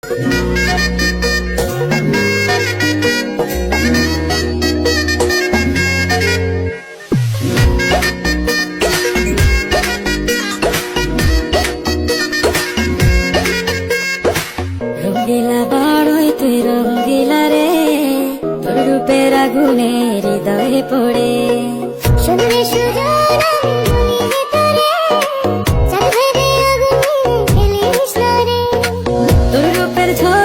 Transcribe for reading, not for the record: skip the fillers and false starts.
রঙ্গিলা বড়ই তুই রঙ্গিলা রে, তোর রূপের আগুনে হৃদয়ে পড়ে। শুনলে সুজন তোর রূপের ঝড়